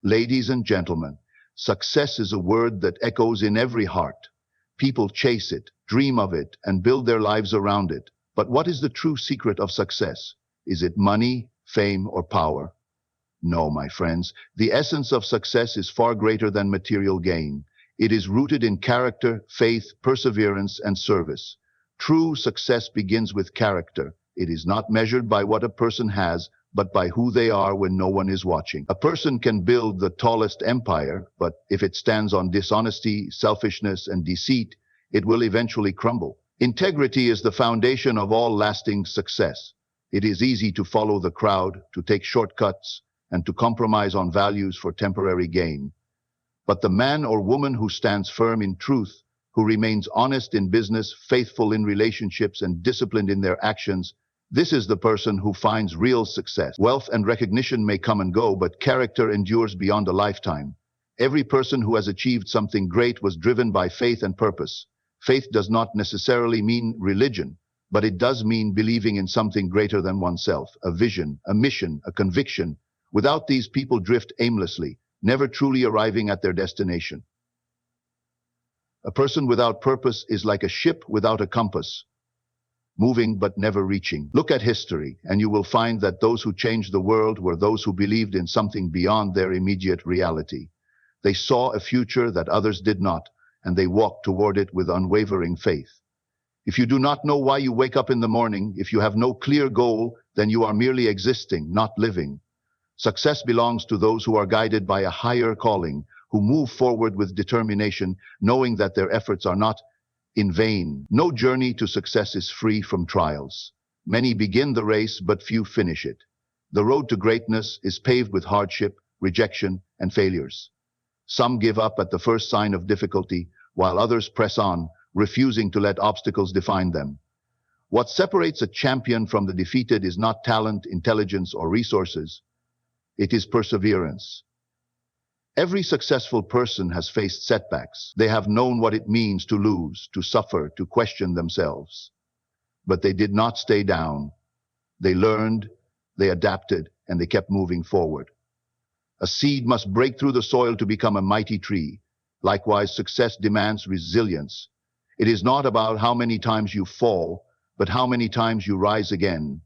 Ladies and gentlemen, success is a word that echoes in every heart. People chase it, dream of it, and build their lives around it. But what is the true secret of success? Is it money, fame, or power? No, my friends, the essence of success is far greater than material gain. It is rooted in character, faith, perseverance, and service. True success begins with character. It is not measured by what a person has, but by who they are when no one is watching. A person can build the tallest empire, but if it stands on dishonesty, selfishness, and deceit, it will eventually crumble. Integrity is the foundation of all lasting success. It is easy to follow the crowd, to take shortcuts, and to compromise on values for temporary gain. But the man or woman who stands firm in truth, who remains honest in business, faithful in relationships, and disciplined in their actions, this is the person who finds real success. Wealth and recognition may come and go, but character endures beyond a lifetime. Every person who has achieved something great was driven by faith and purpose. Faith does not necessarily mean religion, but it does mean believing in something greater than oneself, a vision, a mission, a conviction. Without these, people drift aimlessly, never truly arriving at their destination. A person without purpose is like a ship without a compass, moving but never reaching. Look at history, and you will find that those who changed the world were those who believed in something beyond their immediate reality. They saw a future that others did not, and they walked toward it with unwavering faith. If you do not know why you wake up in the morning, if you have no clear goal, then you are merely existing, not living. Success belongs to those who are guided by a higher calling, who move forward with determination, knowing that their efforts are not in vain. No journey to success is free from trials. Many begin the race, but few finish it. The road to greatness is paved with hardship, rejection, and failures. Some give up at the first sign of difficulty, while others press on, refusing to let obstacles define them. What separates a champion from the defeated is not talent, intelligence, or resources. It is perseverance. Every successful person has faced setbacks. They have known what it means to lose, to suffer, to question themselves. But they did not stay down. They learned, they adapted, and they kept moving forward. A seed must break through the soil to become a mighty tree. Likewise, success demands resilience. It is not about how many times you fall, but how many times you rise again.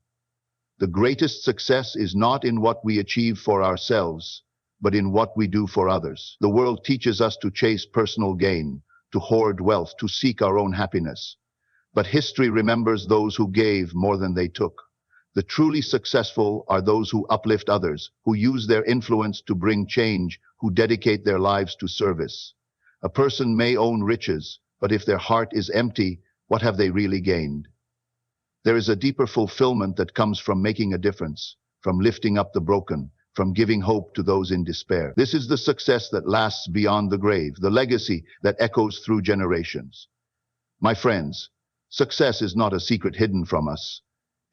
The greatest success is not in what we achieve for ourselves, but in what we do for others. The world teaches us to chase personal gain, to hoard wealth, to seek our own happiness. But history remembers those who gave more than they took. The truly successful are those who uplift others, who use their influence to bring change, who dedicate their lives to service. A person may own riches, but if their heart is empty, what have they really gained? There is a deeper fulfillment that comes from making a difference, from lifting up the broken, from giving hope to those in despair. This is the success that lasts beyond the grave, the legacy that echoes through generations. My friends, success is not a secret hidden from us.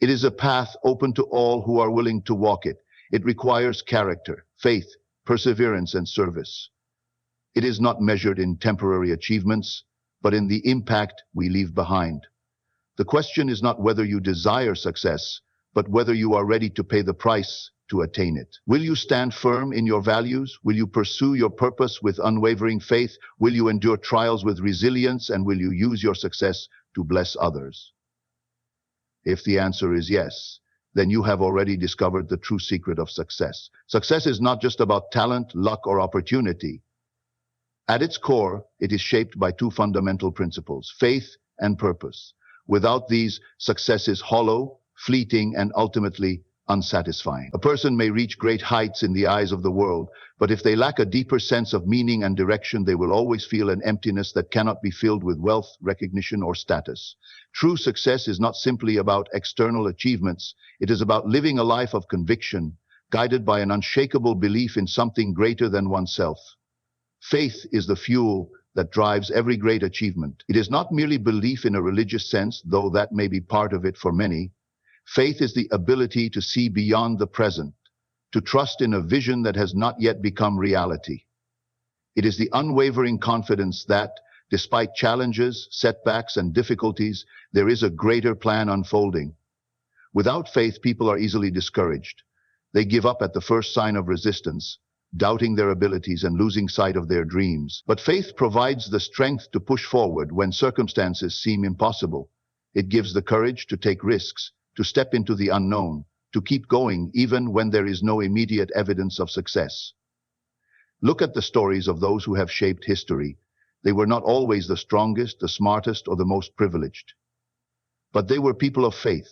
It is a path open to all who are willing to walk it. It requires character, faith, perseverance, and service. It is not measured in temporary achievements, but in the impact we leave behind. The question is not whether you desire success, but whether you are ready to pay the price to attain it. Will you stand firm in your values? Will you pursue your purpose with unwavering faith? Will you endure trials with resilience? And will you use your success to bless others? If the answer is yes, then you have already discovered the true secret of success. Success is not just about talent, luck, or opportunity. At its core, it is shaped by two fundamental principles: faith and purpose. Without these, success is hollow, fleeting, and ultimately unsatisfying. A person may reach great heights in the eyes of the world, but if they lack a deeper sense of meaning and direction, they will always feel an emptiness that cannot be filled with wealth, recognition, or status. True success is not simply about external achievements. It is about living a life of conviction, guided by an unshakable belief in something greater than oneself. Faith is the fuel that drives every great achievement. It is not merely belief in a religious sense, though that may be part of it for many. Faith is the ability to see beyond the present, to trust in a vision that has not yet become reality. It is the unwavering confidence that, despite challenges, setbacks, and difficulties, there is a greater plan unfolding. Without faith, people are easily discouraged. They give up at the first sign of resistance. doubting their abilities and losing sight of their dreams. But faith provides the strength to push forward when circumstances seem impossible. It gives the courage to take risks, to step into the unknown, to keep going even when there is no immediate evidence of success. Look at the stories of those who have shaped history. They were not always the strongest, the smartest, or the most privileged. But they were people of faith.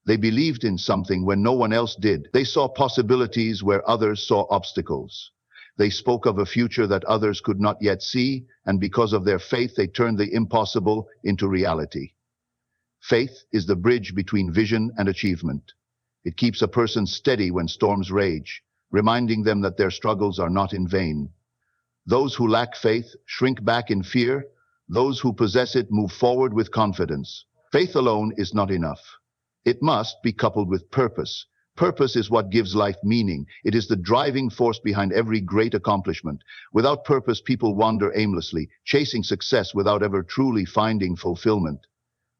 They believed in something when no one else did. They saw possibilities where others saw obstacles. They spoke of a future that others could not yet see, and because of their faith, they turned the impossible into reality. Faith is the bridge between vision and achievement. It keeps a person steady when storms rage, reminding them that their struggles are not in vain. Those who lack faith shrink back in fear. Those who possess it move forward with confidence. Faith alone is not enough. It must be coupled with purpose. Purpose is what gives life meaning. It is the driving force behind every great accomplishment. Without purpose, people wander aimlessly, chasing success without ever truly finding fulfillment.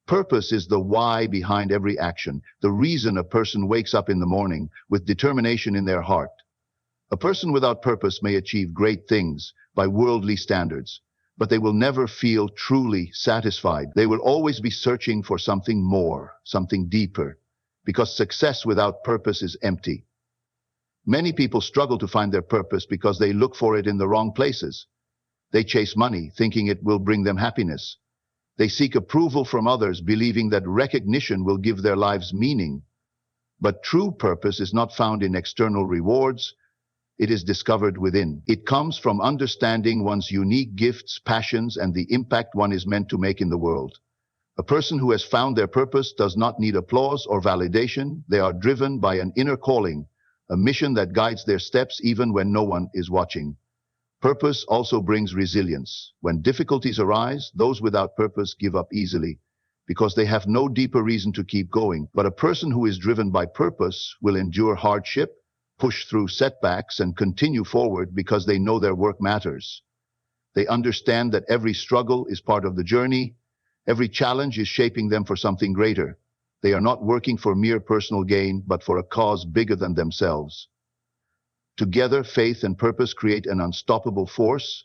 Purpose is the why behind every action, the reason a person wakes up in the morning with determination in their heart. A person without purpose may achieve great things by worldly standards, but they will never feel truly satisfied. They will always be searching for something more, something deeper, because success without purpose is empty. Many people struggle to find their purpose because they look for it in the wrong places. They chase money, thinking it will bring them happiness. They seek approval from others, believing that recognition will give their lives meaning. But true purpose is not found in external rewards. It is discovered within. It comes from understanding one's unique gifts, passions, and the impact one is meant to make in the world. A person who has found their purpose does not need applause or validation. They are driven by an inner calling, a mission that guides their steps even when no one is watching. Purpose also brings resilience. When difficulties arise, those without purpose give up easily because they have no deeper reason to keep going. But a person who is driven by purpose will endure hardship, push through setbacks, and continue forward because they know their work matters. They understand that every struggle is part of the journey. Every challenge is shaping them for something greater. They are not working for mere personal gain, but for a cause bigger than themselves. Together, faith and purpose create an unstoppable force.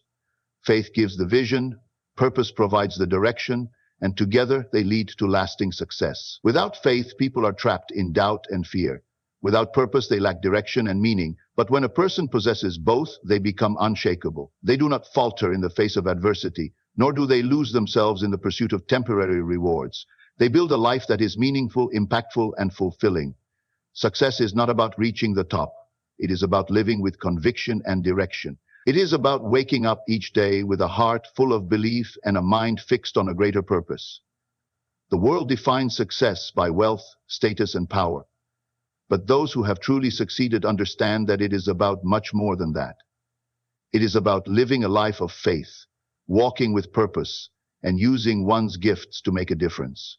Faith gives the vision, purpose provides the direction, and together they lead to lasting success. Without faith, people are trapped in doubt and fear. Without purpose, they lack direction and meaning. But when a person possesses both, they become unshakable. They do not falter in the face of adversity, nor do they lose themselves in the pursuit of temporary rewards. They build a life that is meaningful, impactful, and fulfilling. Success is not about reaching the top. It is about living with conviction and direction. It is about waking up each day with a heart full of belief and a mind fixed on a greater purpose. The world defines success by wealth, status, and power. But those who have truly succeeded understand that it is about much more than that. It is about living a life of faith, walking with purpose, and using one's gifts to make a difference.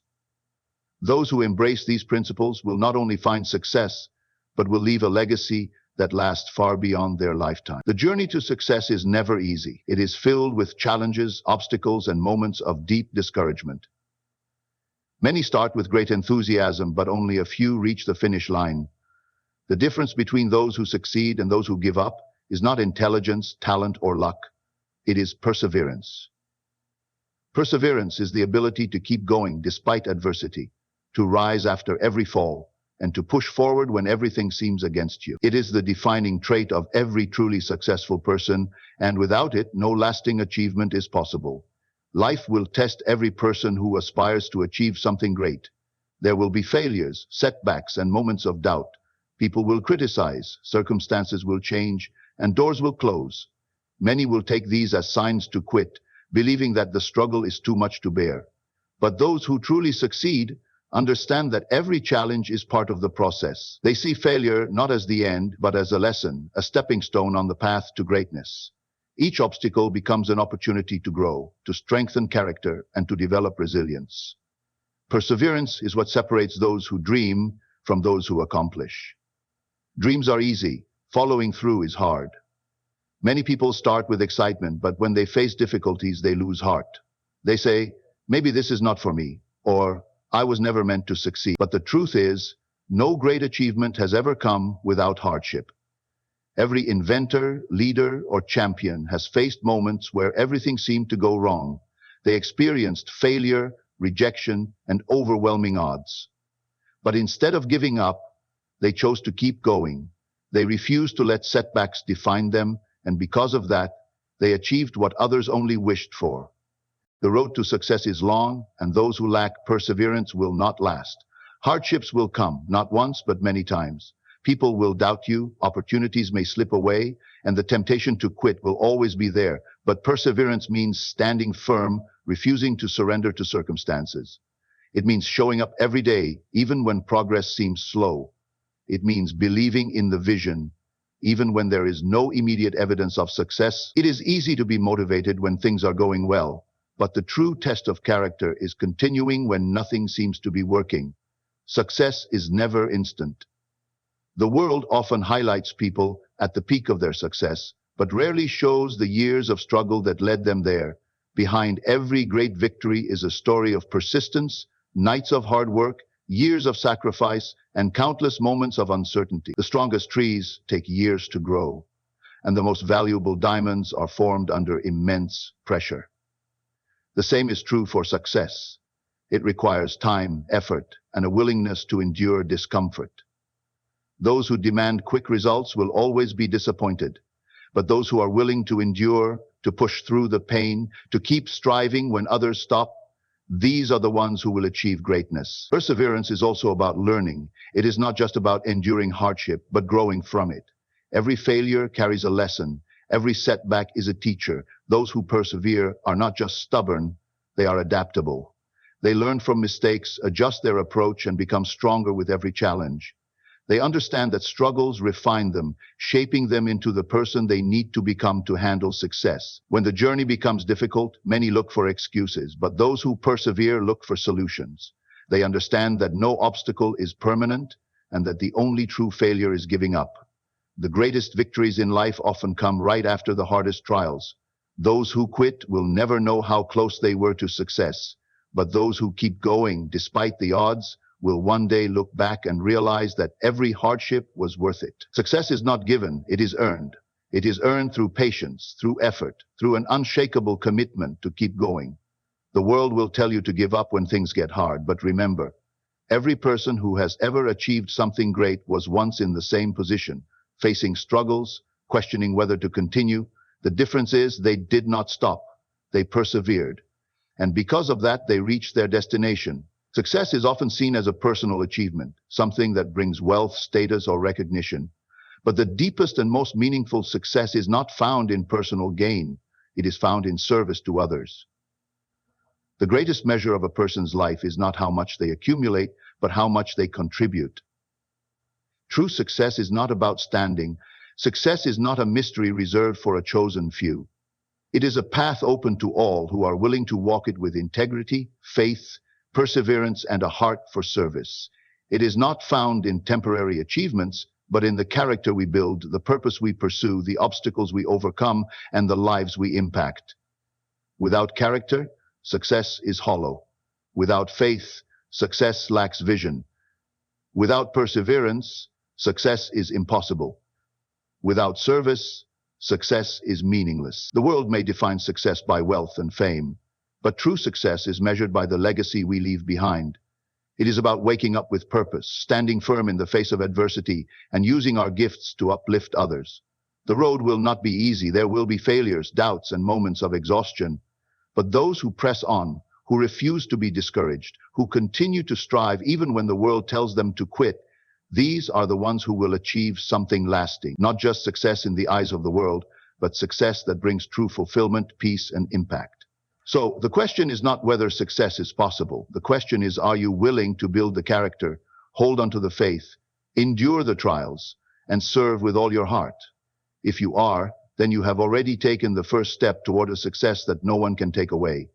Those who embrace these principles will not only find success, but will leave a legacy that lasts far beyond their lifetime. The journey to success is never easy. It is filled with challenges, obstacles, and moments of deep discouragement. Many start with great enthusiasm, but only a few reach the finish line. The difference between those who succeed and those who give up is not intelligence, talent, or luck. It is perseverance. Perseverance is the ability to keep going despite adversity, to rise after every fall, and to push forward when everything seems against you. It is the defining trait of every truly successful person, and without it, no lasting achievement is possible. Life will test every person who aspires to achieve something great. There will be failures, setbacks, and moments of doubt. People will criticize, circumstances will change, and doors will close. Many will take these as signs to quit, believing that the struggle is too much to bear. But those who truly succeed understand that every challenge is part of the process. They see failure not as the end, but as a lesson, a stepping stone on the path to greatness. Each obstacle becomes an opportunity to grow, to strengthen character, and to develop resilience. Perseverance is what separates those who dream from those who accomplish. Dreams are easy. Following through is hard. Many people start with excitement, but when they face difficulties, they lose heart. They say, maybe this is not for me, or I was never meant to succeed. But the truth is, no great achievement has ever come without hardship. Every inventor, leader, or champion has faced moments where everything seemed to go wrong. They experienced failure, rejection, and overwhelming odds. But instead of giving up, they chose to keep going. They refused to let setbacks define them, and because of that, they achieved what others only wished for. The road to success is long, and those who lack perseverance will not last. Hardships will come, not once, but many times. People will doubt you, opportunities may slip away, and the temptation to quit will always be there. But perseverance means standing firm, refusing to surrender to circumstances. It means showing up every day, even when progress seems slow. It means believing in the vision, even when there is no immediate evidence of success. It is easy to be motivated when things are going well, but the true test of character is continuing when nothing seems to be working. Success is never instant. The world often highlights people at the peak of their success, but rarely shows the years of struggle that led them there. Behind every great victory is a story of persistence, nights of hard work, years of sacrifice, and countless moments of uncertainty. The strongest trees take years to grow, and the most valuable diamonds are formed under immense pressure. The same is true for success. It requires time, effort, and a willingness to endure discomfort. Those who demand quick results will always be disappointed, but those who are willing to endure, to push through the pain, to keep striving when others stop, these are the ones who will achieve greatness. Perseverance is also about learning. It is not just about enduring hardship, but growing from it. Every failure carries a lesson. Every setback is a teacher. Those who persevere are not just stubborn, they are adaptable. They learn from mistakes, adjust their approach, and become stronger with every challenge. They understand that struggles refine them, shaping them into the person they need to become to handle success. When the journey becomes difficult, many look for excuses, but those who persevere look for solutions. They understand that no obstacle is permanent and that the only true failure is giving up. The greatest victories in life often come right after the hardest trials. Those who quit will never know how close they were to success, but those who keep going despite the odds will one day look back and realize that every hardship was worth it. Success is not given, it is earned. It is earned through patience, through effort, through an unshakable commitment to keep going. The world will tell you to give up when things get hard, but remember, every person who has ever achieved something great was once in the same position, facing struggles, questioning whether to continue. The difference is they did not stop, they persevered. And because of that, they reached their destination. Success is often seen as a personal achievement, something that brings wealth, status, or recognition. But the deepest and most meaningful success is not found in personal gain. It is found in service to others. The greatest measure of a person's life is not how much they accumulate, but how much they contribute. True success is not about standing. Success is not a mystery reserved for a chosen few. It is a path open to all who are willing to walk it with integrity, faith, perseverance, and a heart for service. It is not found in temporary achievements, but in the character we build, the purpose we pursue, the obstacles we overcome, and the lives we impact. Without character, success is hollow. Without faith, success lacks vision. Without perseverance, success is impossible. Without service, success is meaningless. The world may define success by wealth and fame, but true success is measured by the legacy we leave behind. It is about waking up with purpose, standing firm in the face of adversity, and using our gifts to uplift others. The road will not be easy. There will be failures, doubts, and moments of exhaustion. But those who press on, who refuse to be discouraged, who continue to strive even when the world tells them to quit, these are the ones who will achieve something lasting. Not just success in the eyes of the world, but success that brings true fulfillment, peace, and impact. So the question is not whether success is possible. The question is, are you willing to build the character, hold onto the faith, endure the trials, and serve with all your heart? If you are, then you have already taken the first step toward a success that no one can take away.